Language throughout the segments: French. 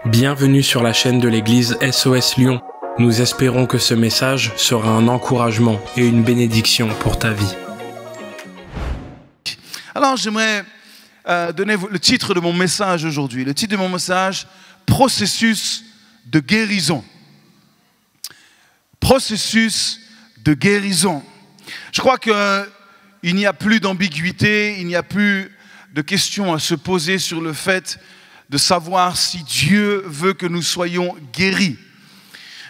Bienvenue sur la chaîne de l'église SOS Lyon. Nous espérons que ce message sera un encouragement et une bénédiction pour ta vie. Alors j'aimerais donner le titre de mon message aujourd'hui. Le titre de mon message, processus de guérison. Processus de guérison. Je crois qu'il n'y a plus d'ambiguïté, il n'y a plus de questions à se poser sur le fait de savoir si Dieu veut que nous soyons guéris.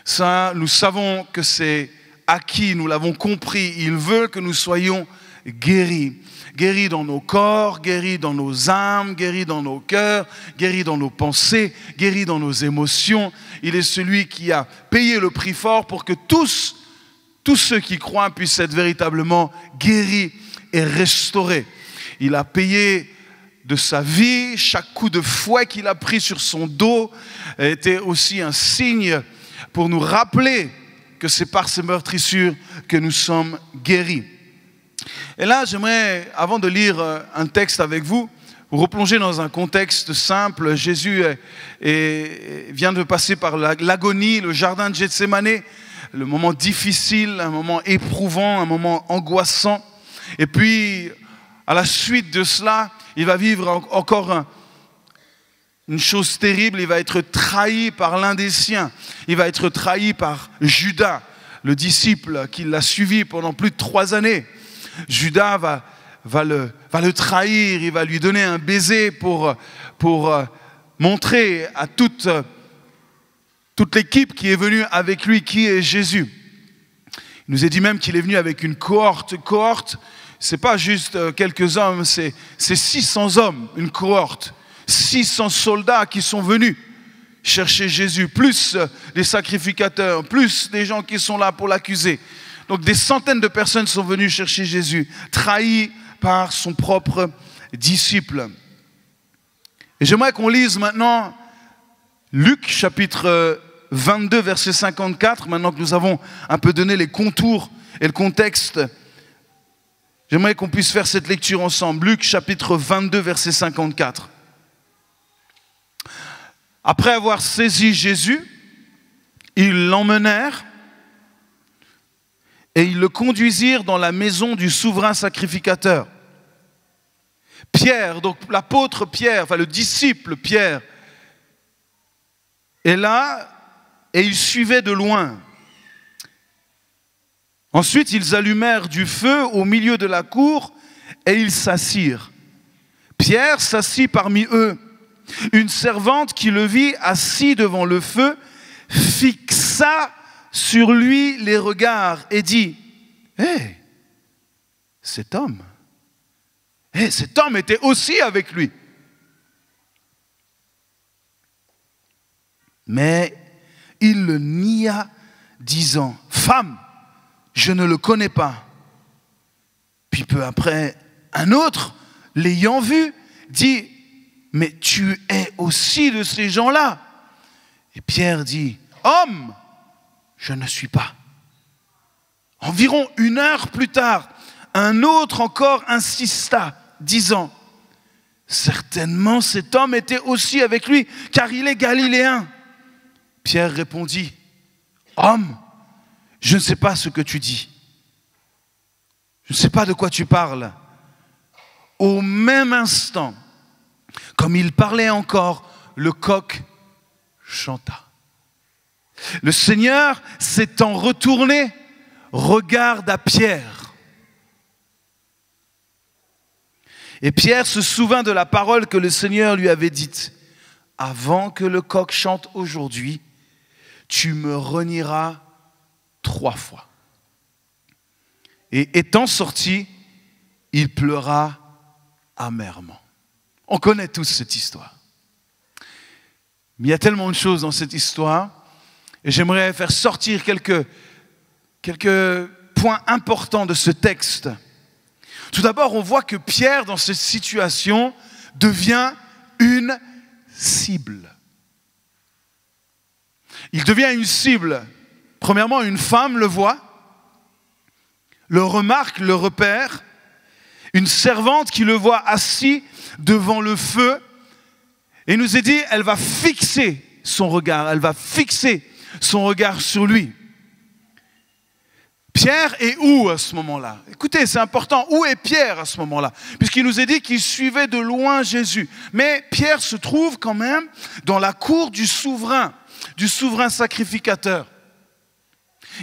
Ça, nous savons que c'est acquis, nous l'avons compris. Il veut que nous soyons guéris. Guéris dans nos corps, guéris dans nos âmes, guéris dans nos cœurs, guéris dans nos pensées, guéris dans nos émotions. Il est celui qui a payé le prix fort pour que tous ceux qui croient puissent être véritablement guéris et restaurés. Il a payé de sa vie, chaque coup de fouet qu'il a pris sur son dos était aussi un signe pour nous rappeler que c'est par ces meurtrissures que nous sommes guéris. Et là, j'aimerais, avant de lire un texte avec vous replonger dans un contexte simple. Jésus vient de passer par l'agonie, le jardin de Gethsémanée, le moment difficile, un moment éprouvant, un moment angoissant. Et puis, à la suite de cela, il va vivre encore une chose terrible. Il va être trahi par l'un des siens. Il va être trahi par Judas, le disciple qui l'a suivi pendant plus de 3 années. Judas va le trahir. Il va lui donner un baiser pour montrer à toute l'équipe qui est venue avec lui qui est Jésus. Il nous est dit même qu'il est venu avec une cohorte. C'est pas juste quelques hommes, c'est 600 hommes, une cohorte. 600 soldats qui sont venus chercher Jésus, plus des sacrificateurs, plus des gens qui sont là pour l'accuser. Donc des centaines de personnes sont venues chercher Jésus, trahis par son propre disciple. Et j'aimerais qu'on lise maintenant Luc chapitre 22, verset 54, maintenant que nous avons un peu donné les contours et le contexte. J'aimerais qu'on puisse faire cette lecture ensemble. Luc chapitre 22, verset 54. Après avoir saisi Jésus, ils l'emmenèrent et ils le conduisirent dans la maison du souverain sacrificateur. Pierre, donc l'apôtre Pierre, enfin le disciple Pierre, est là et il suivait de loin. Ensuite, ils allumèrent du feu au milieu de la cour et ils s'assirent. Pierre s'assit parmi eux. Une servante qui le vit assis devant le feu fixa sur lui les regards et dit « Hé, cet homme était aussi avec lui. » Mais il le nia, disant « Femme, je ne le connais pas. » Puis peu après, un autre, l'ayant vu, dit « Mais tu es aussi de ces gens-là. » Et Pierre dit « Homme, je ne suis pas. » Environ 1 heure plus tard, un autre encore insista, disant « Certainement cet homme était aussi avec lui, car il est galiléen. » Pierre répondit « Homme, je ne sais pas ce que tu dis. Je ne sais pas de quoi tu parles. » Au même instant, comme il parlait encore, le coq chanta. Le Seigneur, s'étant retourné, regarde à Pierre. Et Pierre se souvint de la parole que le Seigneur lui avait dite. « Avant que le coq chante aujourd'hui, tu me renieras 3 fois. » Et étant sorti, il pleura amèrement. On connaît tous cette histoire. Mais il y a tellement de choses dans cette histoire. Et j'aimerais faire sortir quelques points importants de ce texte. Tout d'abord, on voit que Pierre, dans cette situation, devient une cible. Il devient une cible. Premièrement, une femme le voit, le remarque, le repère. Une servante qui le voit assis devant le feu. Et il nous est dit, elle va fixer son regard, elle va fixer son regard sur lui. Pierre est où à ce moment-là? Écoutez, c'est important. Où est Pierre à ce moment-là? Puisqu'il nous est dit qu'il suivait de loin Jésus. Mais Pierre se trouve quand même dans la cour du souverain sacrificateur.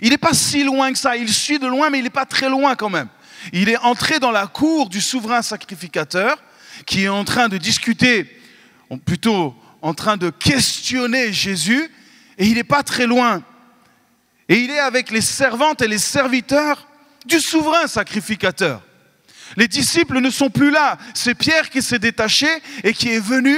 Il n'est pas si loin que ça. Il suit de loin, mais il n'est pas très loin quand même. Il est entré dans la cour du souverain sacrificateur qui est en train de discuter, plutôt en train de questionner Jésus, et il n'est pas très loin. Et il est avec les servantes et les serviteurs du souverain sacrificateur. Les disciples ne sont plus là. C'est Pierre qui s'est détaché et qui est venu.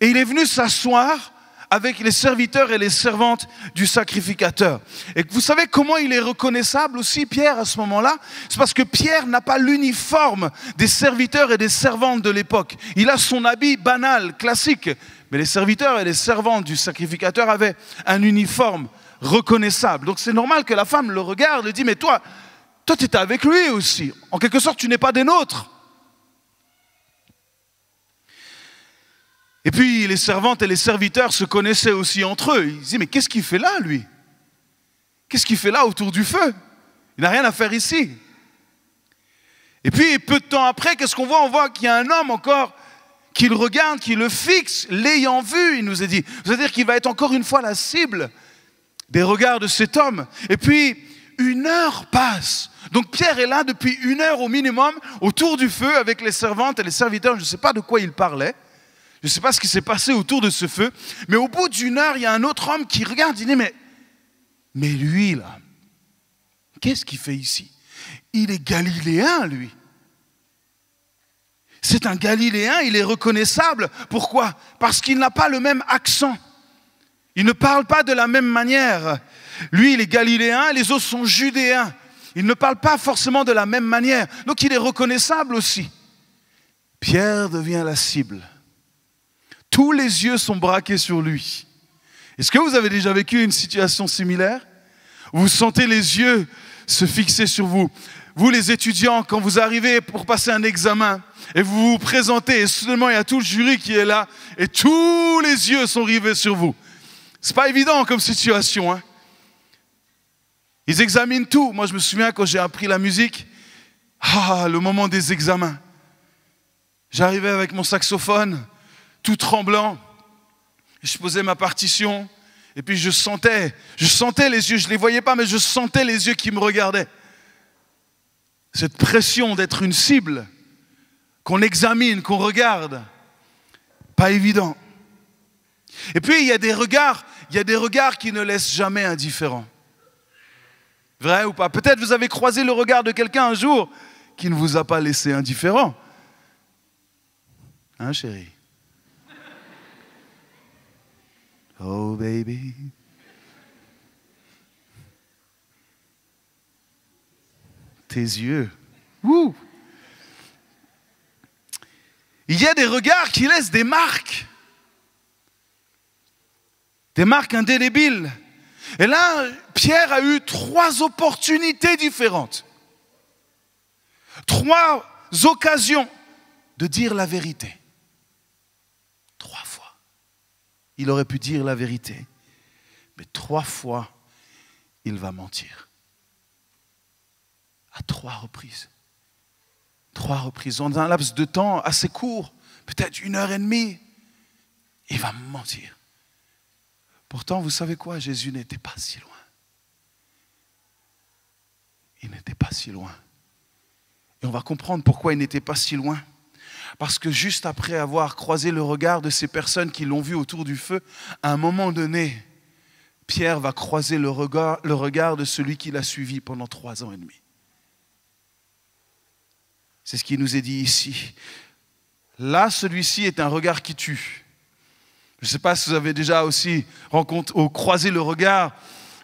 Et il est venu s'asseoir avec les serviteurs et les servantes du sacrificateur. Et vous savez comment il est reconnaissable aussi, Pierre, à ce moment-là? C'est parce que Pierre n'a pas l'uniforme des serviteurs et des servantes de l'époque. Il a son habit banal, classique. Mais les serviteurs et les servantes du sacrificateur avaient un uniforme reconnaissable. Donc c'est normal que la femme le regarde et dit, mais toi tu étais avec lui aussi. En quelque sorte, tu n'es pas des nôtres. Et puis les servantes et les serviteurs se connaissaient aussi entre eux. Ils disaient, mais qu'est-ce qu'il fait là, lui? Qu'est-ce qu'il fait là autour du feu? Il n'a rien à faire ici. Et puis peu de temps après, qu'est-ce qu'on voit? On voit qu'il y a un homme encore qui le regarde, qui le fixe, l'ayant vu, il nous est dit. C'est-à-dire qu'il va être encore une fois la cible des regards de cet homme. Et puis, 1 heure passe. Donc Pierre est là depuis 1 heure au minimum, autour du feu, avec les servantes et les serviteurs. Je ne sais pas de quoi il parlait. Je ne sais pas ce qui s'est passé autour de ce feu. Mais au bout d'1 heure, il y a un autre homme qui regarde, il dit, mais lui, là, qu'est-ce qu'il fait ici? Il est galiléen, lui. C'est un Galiléen, il est reconnaissable. Pourquoi? Parce qu'il n'a pas le même accent. Il ne parle pas de la même manière. Lui, il est galiléen, les autres sont judéens. Il ne parle pas forcément de la même manière. Donc il est reconnaissable aussi. Pierre devient la cible. Tous les yeux sont braqués sur lui. Est-ce que vous avez déjà vécu une situation similaire? Vous sentez les yeux se fixer sur vous. Vous, les étudiants, quand vous arrivez pour passer un examen et vous vous présentez et soudainement il y a tout le jury qui est là et tous les yeux sont rivés sur vous. C'est pas évident comme situation, hein. Ils examinent tout. Moi, je me souviens quand j'ai appris la musique, le moment des examens. J'arrivais avec mon saxophone, tout tremblant. Je posais ma partition et puis je sentais les yeux. Je ne les voyais pas, mais je sentais les yeux qui me regardaient. Cette pression d'être une cible, qu'on examine, qu'on regarde, pas évident. Et puis il y a des regards qui ne laissent jamais indifférent. Vrai ou pas? Peut-être vous avez croisé le regard de quelqu'un un jour qui ne vous a pas laissé indifférent. Hein, chérie? Oh, baby. Tes yeux. Wouh! Il y a des regards qui laissent des marques. Des marques indélébiles. Et là, Pierre a eu 3 opportunités différentes. 3 occasions de dire la vérité. 3 fois. Il aurait pu dire la vérité. Mais 3 fois, il va mentir. À 3 reprises. 3 reprises. Dans un laps de temps assez court, peut-être 1h30, il va mentir. Pourtant, vous savez quoi? Jésus n'était pas si loin. Il n'était pas si loin. Et on va comprendre pourquoi il n'était pas si loin. Parce que juste après avoir croisé le regard de ces personnes qui l'ont vu autour du feu, à un moment donné, Pierre va croiser le regard de celui qui l'a suivi pendant 3 ans et demi. C'est ce qui nous est dit ici. Là, celui-ci est un regard qui tue. Je ne sais pas si vous avez déjà aussi croisé le regard,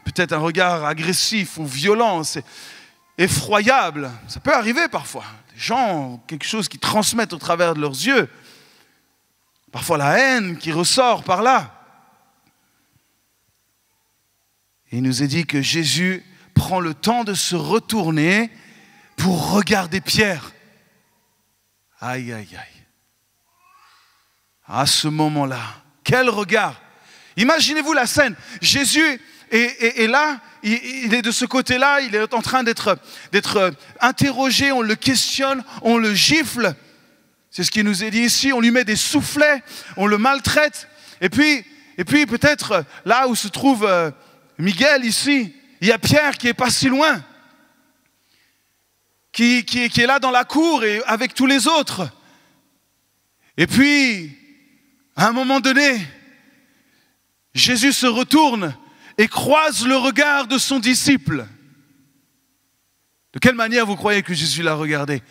peut-être un regard agressif ou violent, c'est effroyable. Ça peut arriver parfois. Les gens ont quelque chose qui transmettent au travers de leurs yeux. Parfois la haine qui ressort par là. Et il nous est dit que Jésus prend le temps de se retourner pour regarder Pierre. Aïe, aïe, aïe. À ce moment-là, quel regard! Imaginez-vous la scène. Jésus est là, il est de ce côté-là, il est en train d'être interrogé, on le questionne, on le gifle. C'est ce qui nous est dit ici, on lui met des soufflets, on le maltraite. Et puis peut-être là où se trouve Miguel ici, il y a Pierre qui est pas si loin, qui est là dans la cour et avec tous les autres. Et puis, à un moment donné, Jésus se retourne et croise le regard de son disciple. De quelle manière vous croyez que Jésus l'a regardé?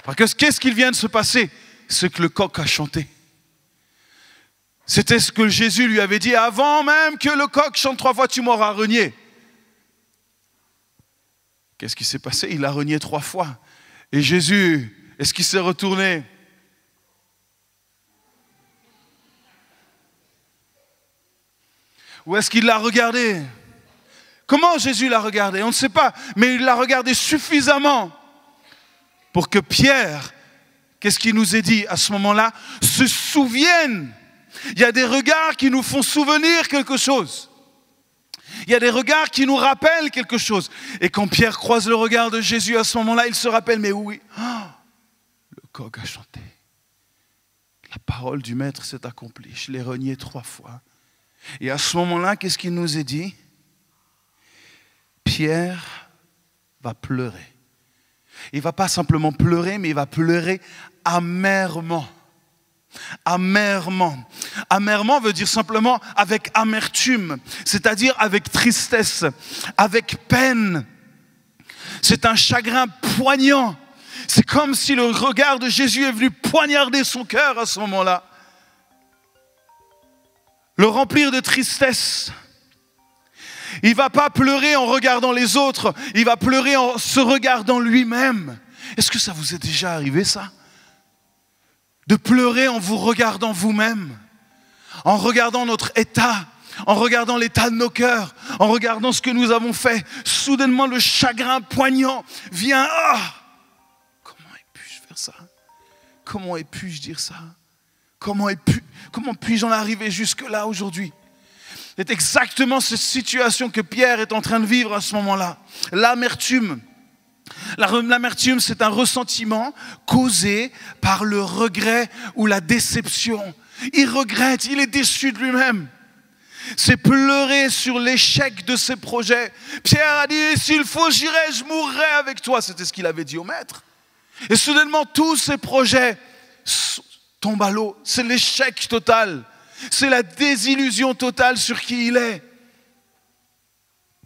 Parce que qu'est-ce qu'il vient de se passer? Ce que le coq a chanté. C'était ce que Jésus lui avait dit avant même que le coq chante 3 fois, tu m'auras renié. Qu'est-ce qui s'est passé? Il a renié 3 fois. Et Jésus, est-ce qu'il s'est retourné? Ou est-ce qu'il l'a regardé? Comment Jésus l'a regardé? On ne sait pas, mais il l'a regardé suffisamment pour que Pierre, qu'est-ce qu'il nous est dit à ce moment-là, se souvienne. Il y a des regards qui nous font souvenir quelque chose. Il y a des regards qui nous rappellent quelque chose. Et quand Pierre croise le regard de Jésus à ce moment-là, il se rappelle, mais oui, le coq a chanté. La parole du maître s'est accomplie. Je l'ai renié 3 fois. Et à ce moment-là, qu'est-ce qu'il nous est dit? Pierre va pleurer. Il ne va pas simplement pleurer, mais il va pleurer amèrement. Amèrement. Amèrement veut dire simplement avec amertume, c'est-à-dire avec tristesse, avec peine. C'est un chagrin poignant. C'est comme si le regard de Jésus est venu poignarder son cœur à ce moment-là. Le remplir de tristesse. Il ne va pas pleurer en regardant les autres, il va pleurer en se regardant lui-même. Est-ce que ça vous est déjà arrivé ça? De pleurer en vous regardant vous-même, en regardant notre état, en regardant l'état de nos cœurs, en regardant ce que nous avons fait. Soudainement le chagrin poignant vient. Comment puis-je faire ça? Comment puis-je dire ça? Comment puis-je en arriver jusque-là aujourd'hui? C'est exactement cette situation que Pierre est en train de vivre à ce moment-là. L'amertume. L'amertume, c'est un ressentiment causé par le regret ou la déception. Il regrette, il est déçu de lui-même. C'est pleurer sur l'échec de ses projets. Pierre a dit, s'il faut, j'irai, je mourrai avec toi. C'était ce qu'il avait dit au maître. Et soudainement, tous ses projets tombe à l'eau. C'est l'échec total. C'est la désillusion totale sur qui il est.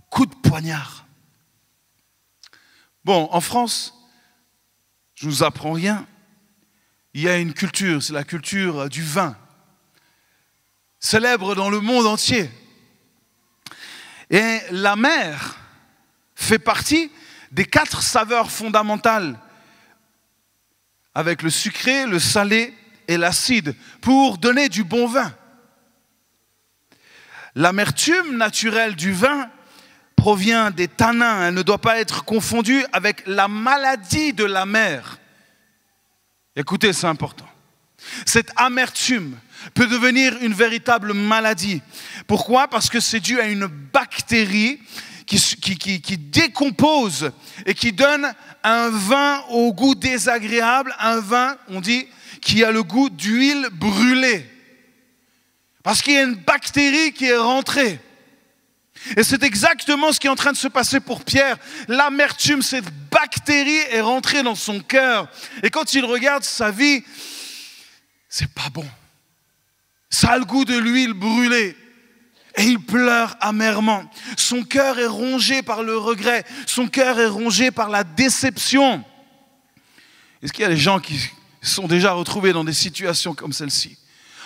Coup de poignard. Bon, en France, je ne vous apprends rien. Il y a une culture, c'est la culture du vin. Célèbre dans le monde entier. Et la mer fait partie des 4 saveurs fondamentales avec le sucré, le salé et l'acide, pour donner du bon vin. L'amertume naturelle du vin provient des tanins. Elle ne doit pas être confondue avec la maladie de la mer. Écoutez, c'est important. Cette amertume peut devenir une véritable maladie. Pourquoi? Parce que c'est dû à une bactérie qui décompose et qui donne un vin au goût désagréable, un vin, on dit, qui a le goût d'huile brûlée. Parce qu'il y a une bactérie qui est rentrée. Et c'est exactement ce qui est en train de se passer pour Pierre. L'amertume, cette bactérie est rentrée dans son cœur. Et quand il regarde sa vie, c'est pas bon. Ça a le goût de l'huile brûlée. Et il pleure amèrement. Son cœur est rongé par le regret. Son cœur est rongé par la déception. Est-ce qu'il y a des gens qui se sont déjà retrouvés dans des situations comme celle-ci?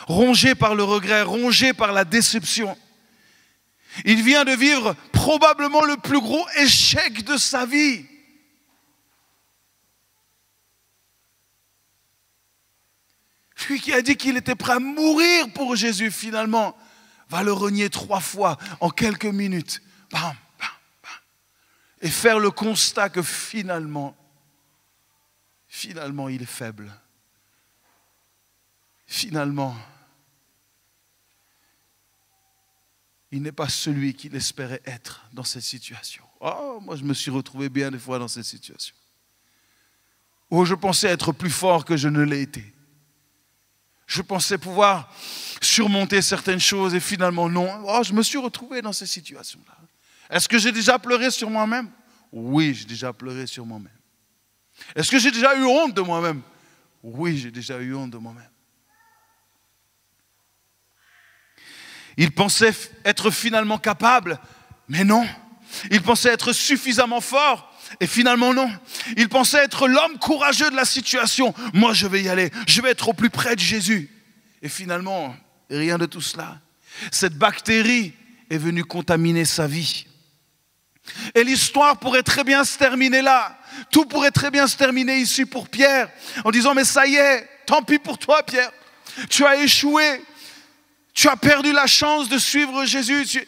Rongés par le regret, rongés par la déception. Il vient de vivre probablement le plus gros échec de sa vie. Lui qui a dit qu'il était prêt à mourir pour Jésus, finalement, va le renier 3 fois en quelques minutes. Bam, bam, bam. Et faire le constat que finalement, il est faible. Finalement, il n'est pas celui qu'il espérait être dans cette situation. Oh, moi je me suis retrouvé bien des fois dans cette situation. Où je pensais être plus fort que je ne l'ai été. Je pensais pouvoir surmonter certaines choses et finalement non. Oh, je me suis retrouvé dans ces situations-là. Est-ce que j'ai déjà pleuré sur moi-même? Oui, j'ai déjà pleuré sur moi-même. Est-ce que j'ai déjà eu honte de moi-même? Oui, j'ai déjà eu honte de moi-même. Il pensait être finalement capable, mais non. Il pensait être suffisamment fort, et finalement non. Il pensait être l'homme courageux de la situation. Moi, je vais y aller. Je vais être au plus près de Jésus. Et finalement, rien de tout cela. Cette bactérie est venue contaminer sa vie. Et l'histoire pourrait très bien se terminer là. Tout pourrait très bien se terminer ici pour Pierre, en disant, mais ça y est, tant pis pour toi, Pierre. Tu as échoué. Tu as perdu la chance de suivre Jésus.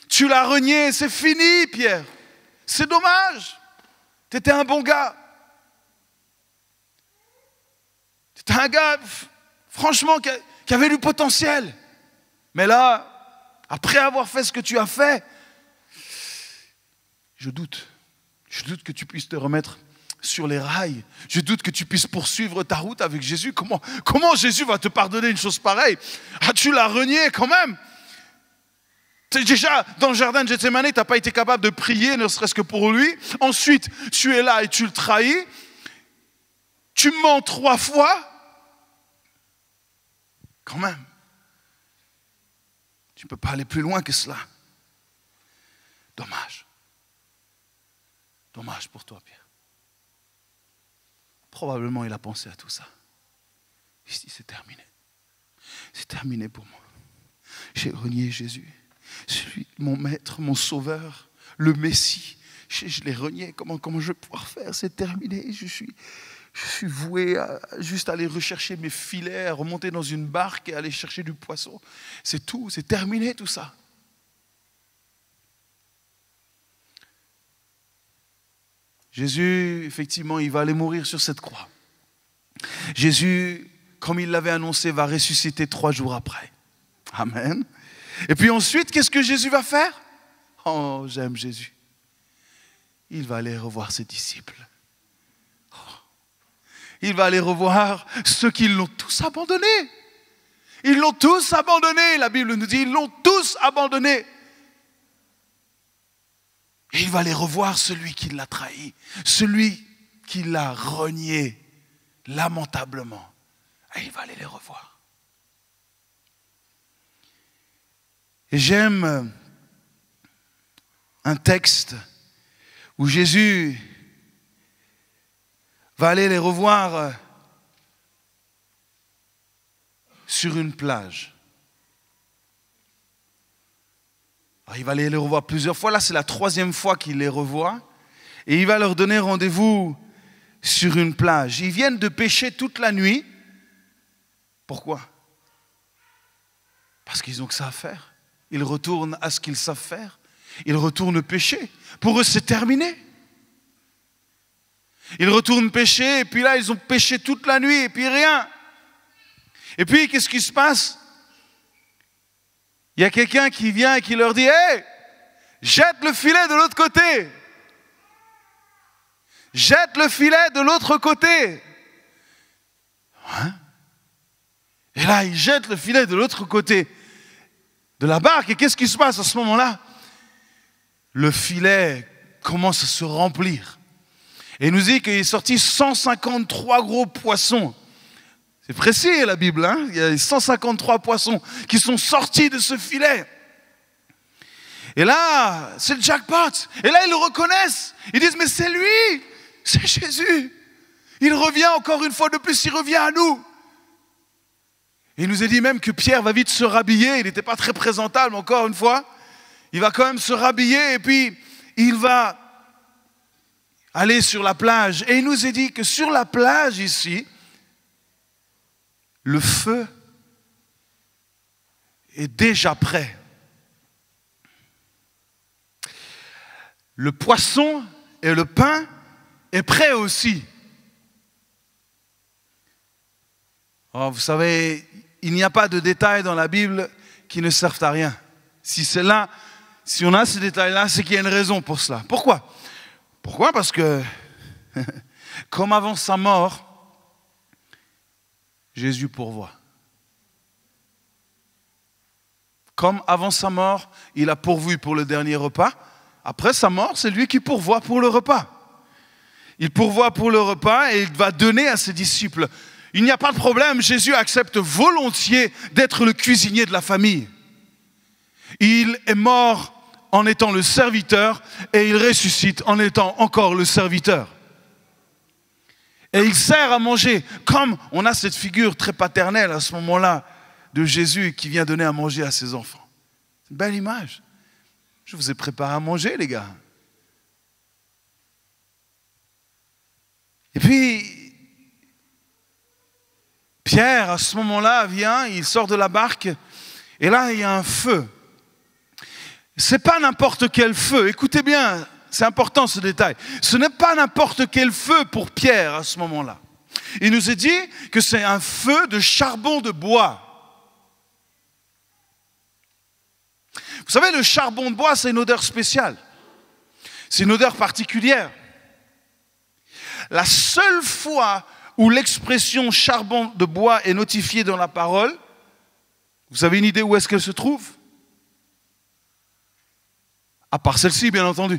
Tu l'as renié. C'est fini, Pierre. C'est dommage. Tu étais un bon gars. Tu étais un gars, franchement, qui avait du potentiel. Mais là, après avoir fait ce que tu as fait, je doute. Je doute que tu puisses te remettre sur les rails. Je doute que tu puisses poursuivre ta route avec Jésus. Comment Jésus va te pardonner une chose pareille? Ah, tu l'as renié quand même. Déjà, dans le jardin de Gethsémani, tu n'as pas été capable de prier, ne serait-ce que pour lui. Ensuite, tu es là et tu le trahis. Tu mens 3 fois. Quand même. Tu ne peux pas aller plus loin que cela. Dommage. Dommage pour toi, Pierre. Probablement, il a pensé à tout ça. Il s'est dit, c'est terminé. C'est terminé pour moi. J'ai renié Jésus. Celui, mon maître, mon sauveur, le Messie. Je l'ai renié. Comment je vais pouvoir faire? C'est terminé. Je suis voué à juste aller rechercher mes filets, à remonter dans une barque et aller chercher du poisson. C'est tout. C'est terminé tout ça. Jésus, effectivement, il va aller mourir sur cette croix. Jésus, comme il l'avait annoncé, va ressusciter 3 jours après. Amen. Et puis ensuite, qu'est-ce que Jésus va faire? Oh, j'aime Jésus. Il va aller revoir ses disciples. Oh. Il va aller revoir ceux qui l'ont tous abandonné. Ils l'ont tous abandonné. La Bible nous dit, ils l'ont tous abandonné. Et il va aller revoir celui qui l'a trahi, celui qui l'a renié lamentablement. Et il va aller les revoir. Et j'aime un texte où Jésus va aller les revoir sur une plage. Alors, il va les revoir plusieurs fois. Là, c'est la 3e fois qu'il les revoit. Et il va leur donner rendez-vous sur une plage. Ils viennent de pêcher toute la nuit. Pourquoi? Parce qu'ils ont que ça à faire. Ils retournent à ce qu'ils savent faire. Ils retournent pêcher. Pour eux, c'est terminé. Ils retournent pêcher. Et puis là, ils ont pêché toute la nuit. Et puis rien. Et puis, qu'est-ce qui se passe? Il y a quelqu'un qui vient et qui leur dit « Hey, jette le filet de l'autre côté. Jette le filet de l'autre côté. » Hein? Et là, ils jettent le filet de l'autre côté de la barque. Et qu'est-ce qui se passe à ce moment-là? Le filet commence à se remplir. Et il nous dit qu'il est sorti 153 gros poissons. C'est précis la Bible, hein? Il y a 153 poissons qui sont sortis de ce filet. Et là, c'est le jackpot. Et là, ils le reconnaissent. Ils disent, mais c'est lui, c'est Jésus. Il revient encore une fois de plus, il revient à nous. Et il nous est dit même que Pierre va vite se rhabiller. Il n'était pas très présentable encore une fois. Il va quand même se rhabiller et puis il va aller sur la plage. Et il nous est dit que sur la plage ici, le feu est déjà prêt. Le poisson et le pain est prêt aussi. Oh, vous savez, il n'y a pas de détails dans la Bible qui ne servent à rien. Si c'est là, si on a ces détails-là, c'est qu'il y a une raison pour cela. Pourquoi? Pourquoi? Parce que, comme avant sa mort, Jésus pourvoit. Comme avant sa mort, il a pourvu pour le dernier repas. Après sa mort, c'est lui qui pourvoit pour le repas. Il pourvoit pour le repas et il va donner à ses disciples. Il n'y a pas de problème, Jésus accepte volontiers d'être le cuisinier de la famille. Il est mort en étant le serviteur et il ressuscite en étant encore le serviteur. Et il sert à manger, comme on a cette figure très paternelle à ce moment-là de Jésus qui vient donner à manger à ses enfants. C'est une belle image. Je vous ai préparé à manger, les gars. Et puis, Pierre, à ce moment-là, vient, il sort de la barque, et là, il y a un feu. Ce n'est pas n'importe quel feu, écoutez bien, c'est important ce détail. Ce n'est pas n'importe quel feu pour Pierre à ce moment-là. Il nous est dit que c'est un feu de charbon de bois. Vous savez, le charbon de bois, c'est une odeur spéciale. C'est une odeur particulière. La seule fois où l'expression charbon de bois est notifiée dans la parole, vous avez une idée où est-ce qu'elle se trouve? À part celle-ci, bien entendu.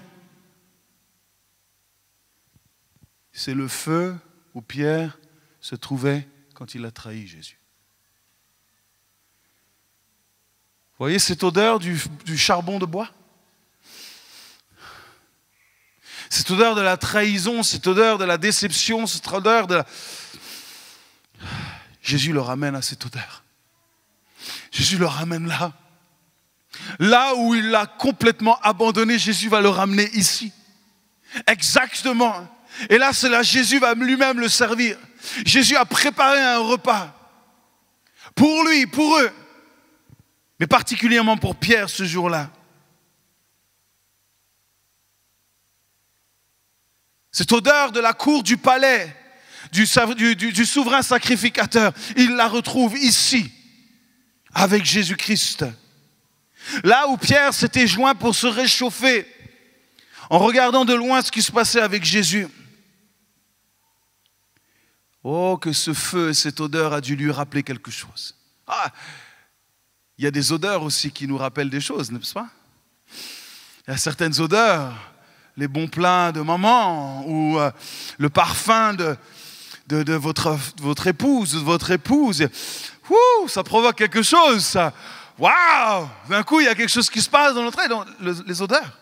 C'est le feu où Pierre se trouvait quand il a trahi Jésus. Vous voyez cette odeur du charbon de bois? Cette odeur de la trahison, cette odeur de la déception, cette odeur de la... Jésus le ramène à cette odeur. Jésus le ramène là. Là où il l'a complètement abandonné, Jésus va le ramener ici. Exactement. Et là, c'est là, Jésus va lui-même le servir. Jésus a préparé un repas. Pour lui, pour eux. Mais particulièrement pour Pierre ce jour-là. Cette odeur de la cour du palais, du souverain sacrificateur, il la retrouve ici, avec Jésus-Christ. Là où Pierre s'était joint pour se réchauffer, en regardant de loin ce qui se passait avec Jésus. Oh, que ce feu et cette odeur a dû lui rappeler quelque chose. Ah, il y a des odeurs aussi qui nous rappellent des choses, n'est-ce pas? Il y a certaines odeurs, les bons plats de maman, ou le parfum de votre épouse, de votre épouse. Ouh, ça provoque quelque chose, ça. Waouh! D'un coup, il y a quelque chose qui se passe dans notre œil, dans les odeurs.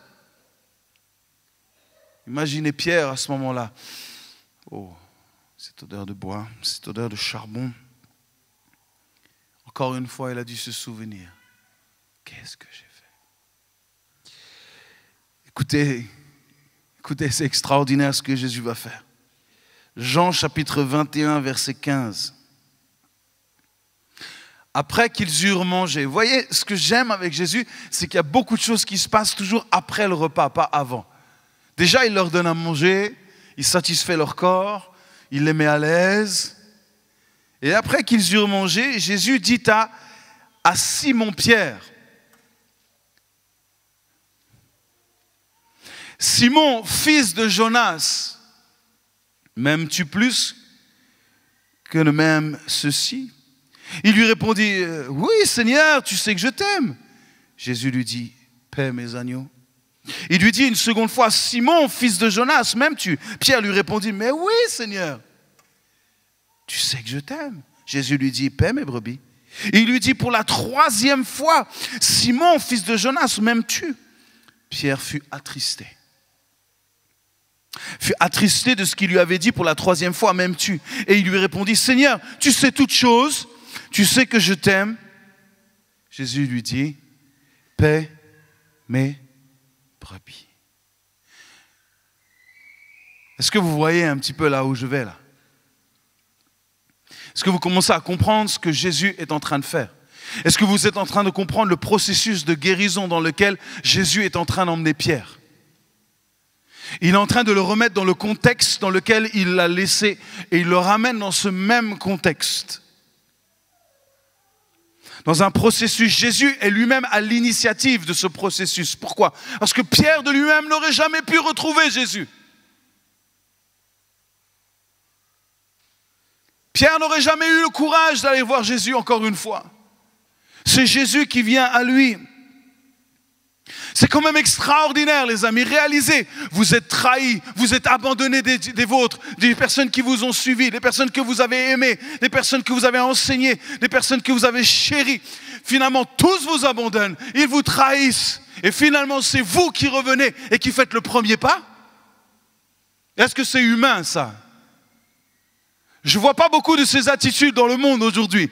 Imaginez Pierre à ce moment-là. Oh, cette odeur de bois, cette odeur de charbon. Encore une fois, il a dû se souvenir. Qu'est-ce que j'ai fait? Écoutez, c'est extraordinaire ce que Jésus va faire. Jean chapitre 21, verset 15. Après qu'ils eurent mangé. Vous voyez, ce que j'aime avec Jésus, c'est qu'il y a beaucoup de choses qui se passent toujours après le repas, pas avant. Déjà, il leur donne à manger, il satisfait leur corps, il les met à l'aise. Et après qu'ils eurent mangé, Jésus dit à Simon-Pierre, Simon, fils de Jonas, m'aimes-tu plus que ne m'aiment ceux-ci? Il lui répondit, oui Seigneur, tu sais que je t'aime. Jésus lui dit, paie mes agneaux. Il lui dit une seconde fois, Simon, fils de Jonas, m'aimes-tu? Pierre lui répondit, mais oui Seigneur, tu sais que je t'aime. Jésus lui dit, paie mes brebis. Il lui dit pour la troisième fois, Simon, fils de Jonas, m'aimes-tu? Pierre fut attristé. Fut attristé de ce qu'il lui avait dit pour la troisième fois, m'aimes-tu? Et il lui répondit, Seigneur, tu sais toutes choses, tu sais que je t'aime. Jésus lui dit, paie mes brebis. Est-ce que vous voyez un petit peu là où je vais là? Est-ce que vous commencez à comprendre ce que Jésus est en train de faire? Est-ce que vous êtes en train de comprendre le processus de guérison dans lequel Jésus est en train d'emmener Pierre? Il est en train de le remettre dans le contexte dans lequel il l'a laissé et il le ramène dans ce même contexte. dans un processus. Jésus est lui-même à l'initiative de ce processus. Pourquoi? Parce que Pierre de lui-même n'aurait jamais pu retrouver Jésus. Pierre n'aurait jamais eu le courage d'aller voir Jésus encore une fois. C'est Jésus qui vient à lui. C'est quand même extraordinaire, les amis. Réalisez, vous êtes trahis, vous êtes abandonnés des vôtres, des personnes qui vous ont suivis, des personnes que vous avez aimées, des personnes que vous avez enseignées, des personnes que vous avez chéries. Finalement, tous vous abandonnent, ils vous trahissent. Et finalement, c'est vous qui revenez et qui faites le premier pas. Est-ce que c'est humain, ça? Je ne vois pas beaucoup de ces attitudes dans le monde aujourd'hui.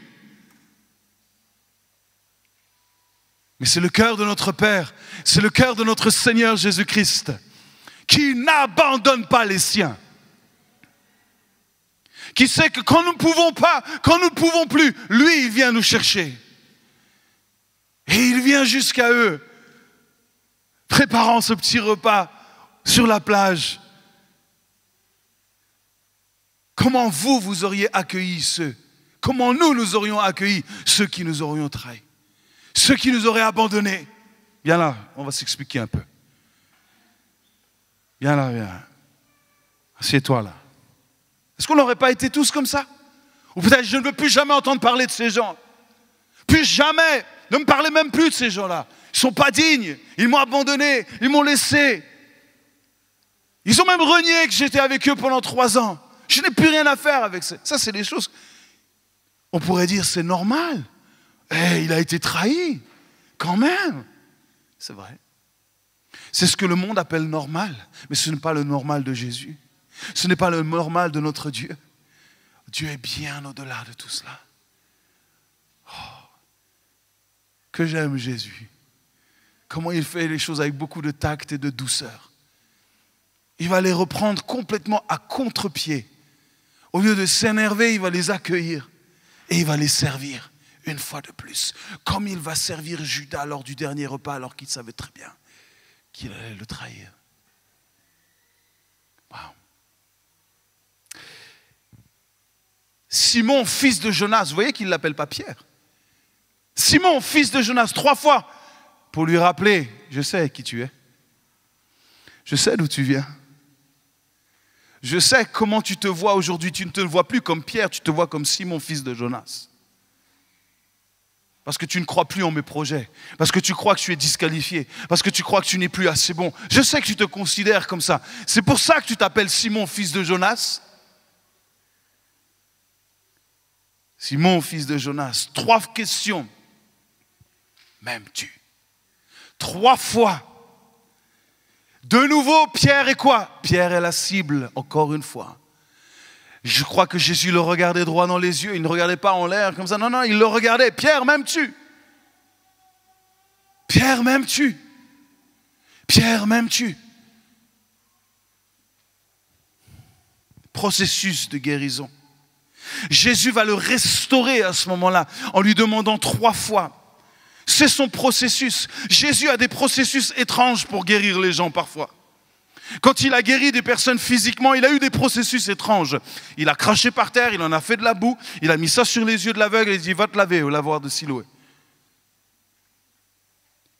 Mais c'est le cœur de notre Père, c'est le cœur de notre Seigneur Jésus-Christ, qui n'abandonne pas les siens. Qui sait que quand nous ne pouvons pas, quand nous ne pouvons plus, lui, il vient nous chercher. Et il vient jusqu'à eux, préparant ce petit repas sur la plage. Comment vous auriez accueilli ceux? Comment nous aurions accueilli ceux qui nous aurions trahis? Ceux qui nous auraient abandonnés? Viens là, on va s'expliquer un peu. Viens là, viens. Assieds-toi là. Est-ce qu'on n'aurait pas été tous comme ça? Ou peut-être je ne veux plus jamais entendre parler de ces gens. Plus jamais. Ne me parlez même plus de ces gens-là. Ils ne sont pas dignes. Ils m'ont abandonné. Ils m'ont laissé. Ils ont même renié que j'étais avec eux pendant 3 ans. Je n'ai plus rien à faire avec ça. Ça, c'est des choses. On pourrait dire c'est normal. Il a été trahi. Quand même. C'est vrai. C'est ce que le monde appelle normal. Mais ce n'est pas le normal de Jésus. Ce n'est pas le normal de notre Dieu. Dieu est bien au-delà de tout cela. Oh, que j'aime Jésus. Comment il fait les choses avec beaucoup de tact et de douceur. Il va les reprendre complètement à contre-pied. Au lieu de s'énerver, il va les accueillir et il va les servir une fois de plus. Comme il va servir Judas lors du dernier repas alors qu'il savait très bien qu'il allait le trahir. Wow. Simon, fils de Jonas, vous voyez qu'il ne l'appelle pas Pierre. Simon, fils de Jonas, 3 fois pour lui rappeler, je sais qui tu es. Je sais d'où tu viens. Je sais comment tu te vois aujourd'hui. Tu ne te vois plus comme Pierre, tu te vois comme Simon, fils de Jonas. Parce que tu ne crois plus en mes projets. Parce que tu crois que tu es disqualifié. Parce que tu crois que tu n'es plus assez bon. Je sais que tu te considères comme ça. C'est pour ça que tu t'appelles Simon, fils de Jonas. Simon, fils de Jonas. 3 questions. M'aimes-tu? 3 fois. De nouveau, Pierre est quoi? Pierre est la cible, encore une fois. Je crois que Jésus le regardait droit dans les yeux. Il ne regardait pas en l'air comme ça. Non, non, il le regardait. Pierre, m'aimes-tu? Pierre, m'aimes-tu? Pierre, m'aimes-tu? Processus de guérison. Jésus va le restaurer à ce moment-là en lui demandant 3 fois. C'est son processus. Jésus a des processus étranges pour guérir les gens parfois. Quand il a guéri des personnes physiquement, il a eu des processus étranges. Il a craché par terre, il en a fait de la boue, il a mis ça sur les yeux de l'aveugle et il dit « Va te laver au lavoir de Siloé ».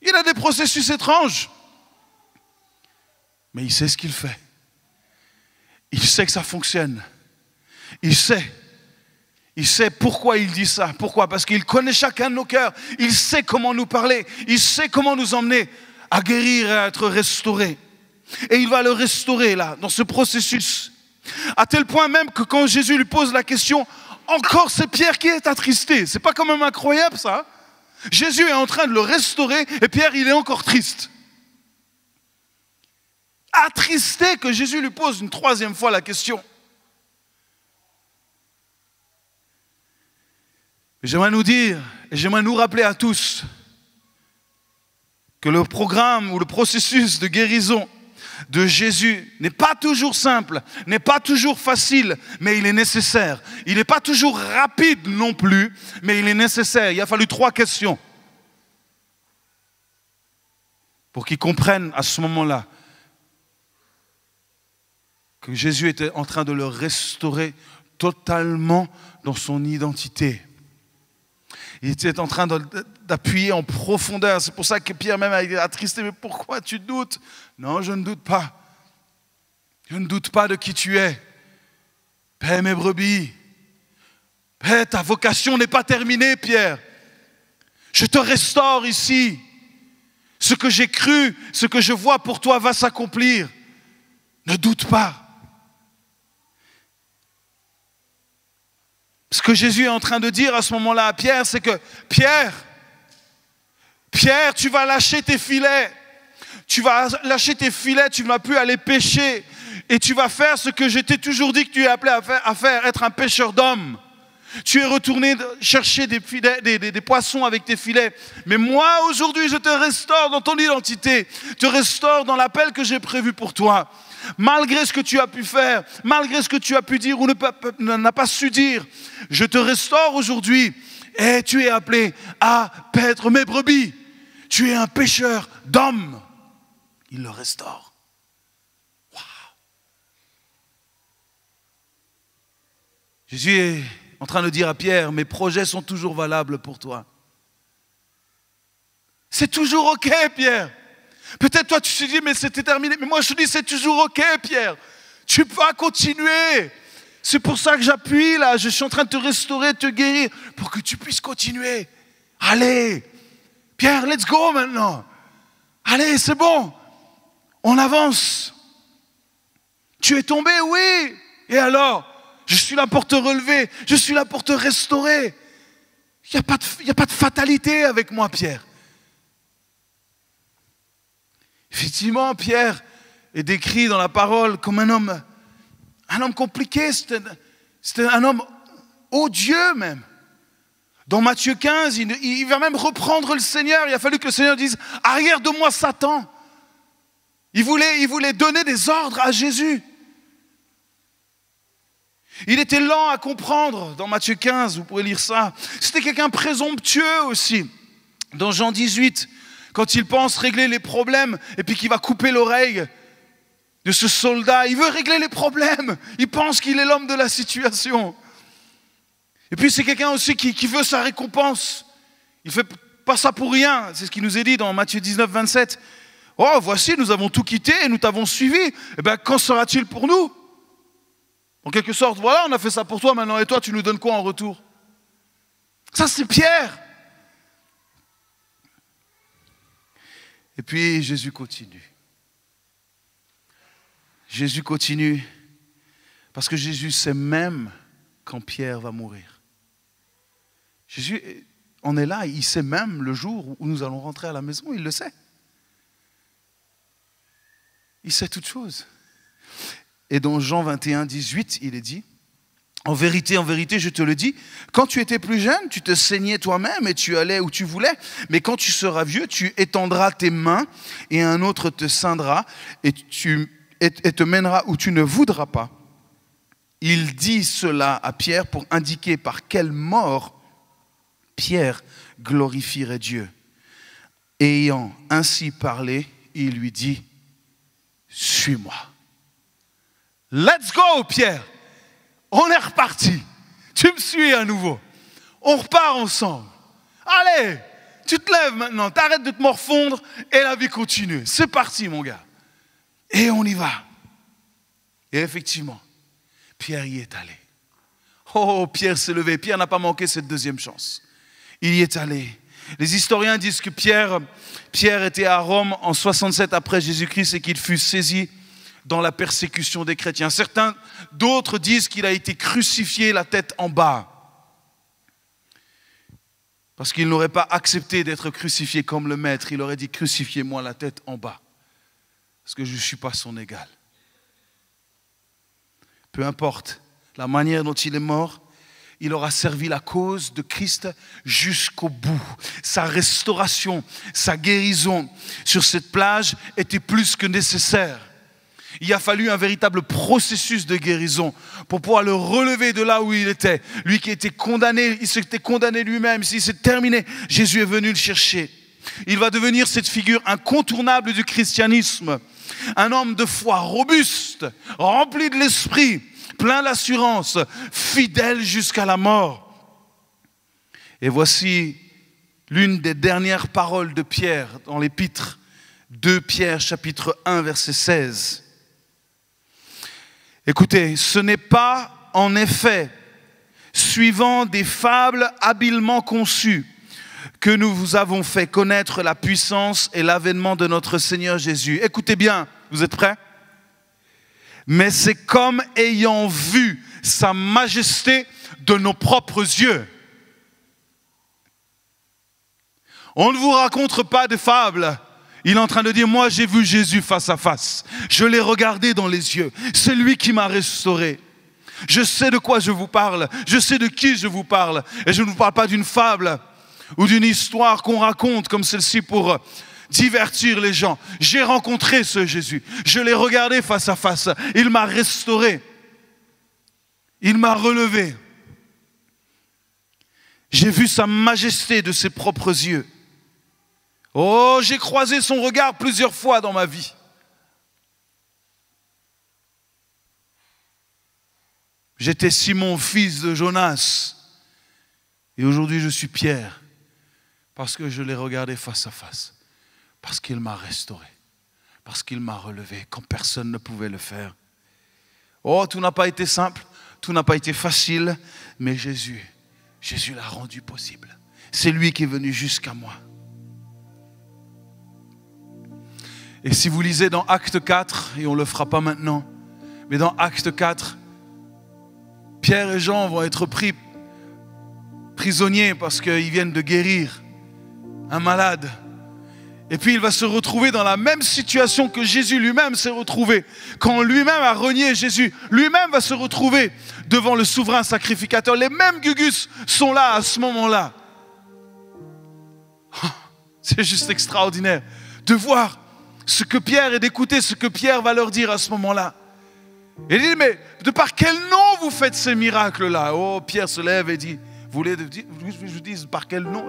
Il a des processus étranges. Mais il sait ce qu'il fait. Il sait que ça fonctionne. Il sait pourquoi il dit ça. Pourquoi? Parce qu'il connaît chacun de nos cœurs. Il sait comment nous parler. Il sait comment nous emmener à guérir et à être restaurés. Et il va le restaurer là, dans ce processus. À tel point même que quand Jésus lui pose la question, encore c'est Pierre qui est attristé. C'est pas quand même incroyable ça? Jésus est en train de le restaurer et Pierre il est encore triste. Attristé que Jésus lui pose une 3e fois la question. J'aimerais nous dire, et j'aimerais nous rappeler à tous, que le programme ou le processus de guérison de Jésus n'est pas toujours simple, n'est pas toujours facile, mais il est nécessaire. Il n'est pas toujours rapide non plus, mais il est nécessaire. Il a fallu 3 questions pour qu'ils comprennent à ce moment-là que Jésus était en train de le restaurer totalement dans son identité. Il était en train d'appuyer en profondeur. C'est pour ça que Pierre même a été attristé. Mais pourquoi tu doutes? Non, je ne doute pas. Je ne doute pas de qui tu es. Paix mes brebis. Paix, ta vocation n'est pas terminée, Pierre. Je te restaure ici. Ce que j'ai cru, ce que je vois pour toi va s'accomplir. Ne doute pas. Ce que Jésus est en train de dire à ce moment-là à Pierre, c'est que Pierre, tu vas lâcher tes filets. Tu vas lâcher tes filets, tu ne vas plus aller pêcher. Et tu vas faire ce que je t'ai toujours dit que tu es appelé à faire, être un pêcheur d'hommes. Tu es retourné chercher des poissons avec tes filets. Mais moi, aujourd'hui, je te restaure dans ton identité. Te restaure dans l'appel que j'ai prévu pour toi. Malgré ce que tu as pu faire, malgré ce que tu as pu dire ou n'as pas su dire, je te restaure aujourd'hui. Et tu es appelé à paître mes brebis. Tu es un pêcheur d'hommes. Il le restaure. Wow. Jésus est en train de dire à Pierre, mes projets sont toujours valables pour toi. C'est toujours OK, Pierre. Peut-être toi tu te dis, mais c'était terminé. Mais moi je te dis, c'est toujours OK, Pierre. Tu vas continuer. C'est pour ça que j'appuie là. Je suis en train de te restaurer, de te guérir, pour que tu puisses continuer. Allez, Pierre, let's go maintenant. Allez, c'est bon. On avance. Tu es tombé, oui. Et alors? Je suis là pour te relever. Je suis là pour te restaurer. Il n'y a pas de fatalité avec moi, Pierre. Effectivement, Pierre est décrit dans la parole comme un homme compliqué. C'était un homme odieux même. Dans Matthieu 15, il va même reprendre le Seigneur. Il a fallu que le Seigneur dise « Arrière de moi, Satan ». Il voulait donner des ordres à Jésus. Il était lent à comprendre. Dans Matthieu 15, vous pourrez lire ça. C'était quelqu'un présomptueux aussi. Dans Jean 18, quand il pense régler les problèmes et puis qu'il va couper l'oreille de ce soldat, il veut régler les problèmes. Il pense qu'il est l'homme de la situation. Et puis c'est quelqu'un aussi qui veut sa récompense. Il ne fait pas ça pour rien. C'est ce qui nous est dit dans Matthieu 19, 27. Oh, voici, nous avons tout quitté et nous t'avons suivi. Eh bien, qu'en sera-t-il pour nous? En quelque sorte, voilà, on a fait ça pour toi maintenant. Et toi, tu nous donnes quoi en retour? Ça, c'est Pierre. Et puis, Jésus continue. Jésus continue parce que Jésus sait même quand Pierre va mourir. Jésus, on est là, il sait même le jour où nous allons rentrer à la maison, il le sait. Il sait toutes choses. Et dans Jean 21, 18, il est dit, en vérité, je te le dis, quand tu étais plus jeune, tu te saignais toi-même et tu allais où tu voulais. Mais quand tu seras vieux, tu étendras tes mains et un autre te ceindra et te mènera où tu ne voudras pas. Il dit cela à Pierre pour indiquer par quelle mort Pierre glorifierait Dieu. Ayant ainsi parlé, il lui dit, suis-moi. Let's go, Pierre. On est reparti. Tu me suis à nouveau. On repart ensemble. Allez, tu te lèves maintenant. T'arrêtes de te morfondre et la vie continue. C'est parti, mon gars. Et on y va. Et effectivement, Pierre y est allé. Oh, Pierre s'est levé. Pierre n'a pas manqué cette deuxième chance. Il y est allé. Les historiens disent que Pierre était à Rome en 67 après Jésus-Christ et qu'il fut saisi dans la persécution des chrétiens. Certains, d'autres disent qu'il a été crucifié la tête en bas. Parce qu'il n'aurait pas accepté d'être crucifié comme le maître. Il aurait dit, crucifiez-moi la tête en bas. Parce que je ne suis pas son égal. Peu importe la manière dont il est mort, il aura servi la cause de Christ jusqu'au bout. Sa restauration, sa guérison sur cette plage était plus que nécessaire. Il a fallu un véritable processus de guérison pour pouvoir le relever de là où il était. Lui qui était condamné, il s'était condamné lui-même, il s'est terminé. Jésus est venu le chercher. Il va devenir cette figure incontournable du christianisme. Un homme de foi robuste, rempli de l'esprit, plein d'assurance, fidèle jusqu'à la mort. Et voici l'une des dernières paroles de Pierre dans l'épître, 2 Pierre chapitre 1 verset 16. Écoutez, ce n'est pas en effet suivant des fables habilement conçues que nous vous avons fait connaître la puissance et l'avènement de notre Seigneur Jésus. Écoutez bien, vous êtes prêts? Mais c'est comme ayant vu sa majesté de nos propres yeux. On ne vous raconte pas de fables. Il est en train de dire, moi j'ai vu Jésus face à face. Je l'ai regardé dans les yeux. C'est lui qui m'a restauré. Je sais de quoi je vous parle. Je sais de qui je vous parle. Et je ne vous parle pas d'une fable ou d'une histoire qu'on raconte comme celle-ci pour divertir les gens. J'ai rencontré ce Jésus. Je l'ai regardé face à face. Il m'a restauré. Il m'a relevé. J'ai vu sa majesté de ses propres yeux. Oh, j'ai croisé son regard plusieurs fois dans ma vie. J'étais Simon, fils de Jonas. Et aujourd'hui, je suis Pierre. Parce que je l'ai regardé face à face. Parce qu'il m'a restauré. Parce qu'il m'a relevé quand personne ne pouvait le faire. Oh, tout n'a pas été simple. Tout n'a pas été facile. Mais Jésus l'a rendu possible. C'est lui qui est venu jusqu'à moi. Et si vous lisez dans Acte 4, et on ne le fera pas maintenant, mais dans Acte 4, Pierre et Jean vont être pris prisonniers parce qu'ils viennent de guérir un malade. Et puis il va se retrouver dans la même situation que Jésus lui-même s'est retrouvé. Quand lui-même a renié Jésus, lui-même va se retrouver devant le souverain sacrificateur. Les mêmes gugus sont là à ce moment-là. C'est juste extraordinaire de voir ce que Pierre et d'écouter ce que Pierre va leur dire à ce moment-là. Et il dit, mais de par quel nom vous faites ces miracles-là? Oh, Pierre se lève et dit, vous voulez que je vous dise par quel nom?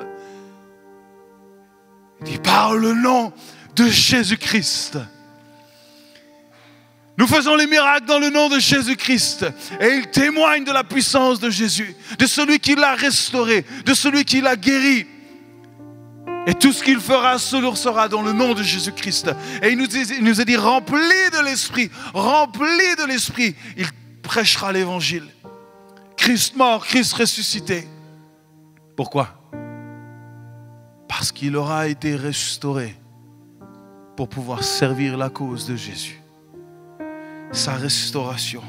Il dit, par le nom de Jésus-Christ. Nous faisons les miracles dans le nom de Jésus-Christ. Et il témoigne de la puissance de Jésus, de celui qui l'a restauré, de celui qui l'a guéri. Et tout ce qu'il fera sera dans le nom de Jésus-Christ. Et il nous a dit, rempli de l'Esprit, il prêchera l'évangile. Christ mort, Christ ressuscité. Pourquoi? Parce qu'il aura été restauré pour pouvoir servir la cause de Jésus. Sa restauration.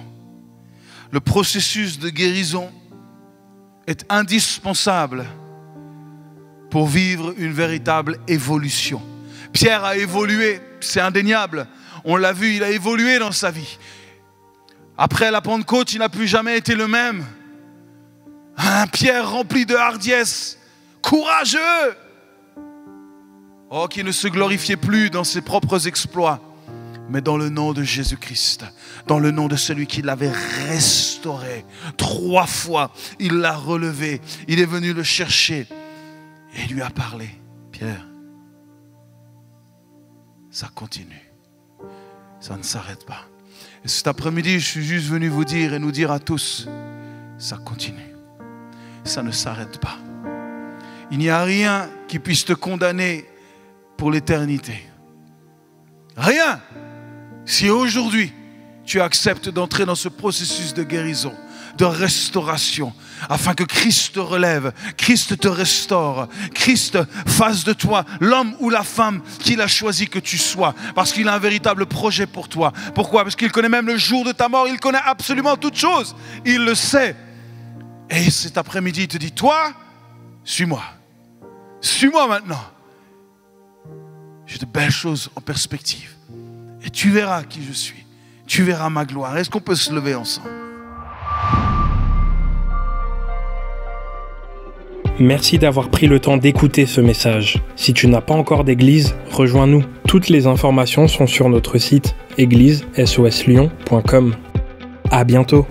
Le processus de guérison est indispensable pour vivre une véritable évolution. Pierre a évolué, c'est indéniable. On l'a vu, il a évolué dans sa vie. Après la Pentecôte, il n'a plus jamais été le même. Un Pierre rempli de hardiesse, courageux. Oh, qui ne se glorifiait plus dans ses propres exploits, mais dans le nom de Jésus-Christ, dans le nom de celui qui l'avait restauré. 3 fois, il l'a relevé. Il est venu le chercher. Et il lui a parlé, Pierre, ça continue, ça ne s'arrête pas. Et cet après-midi, je suis juste venu vous dire et nous dire à tous, ça continue, ça ne s'arrête pas. Il n'y a rien qui puisse te condamner pour l'éternité. Rien. Si aujourd'hui, tu acceptes d'entrer dans ce processus de guérison, de restauration, afin que Christ te relève, Christ te restaure, Christ fasse de toi l'homme ou la femme qu'il a choisi que tu sois, parce qu'il a un véritable projet pour toi. Pourquoi? Parce qu'il connaît même le jour de ta mort, il connaît absolument toutes choses, il le sait. Et cet après-midi, il te dit, toi, suis-moi maintenant. J'ai de belles choses en perspective, et tu verras qui je suis, tu verras ma gloire. Est-ce qu'on peut se lever ensemble? Merci d'avoir pris le temps d'écouter ce message. Si tu n'as pas encore d'église, rejoins-nous. Toutes les informations sont sur notre site église-soslyon.com. À bientôt.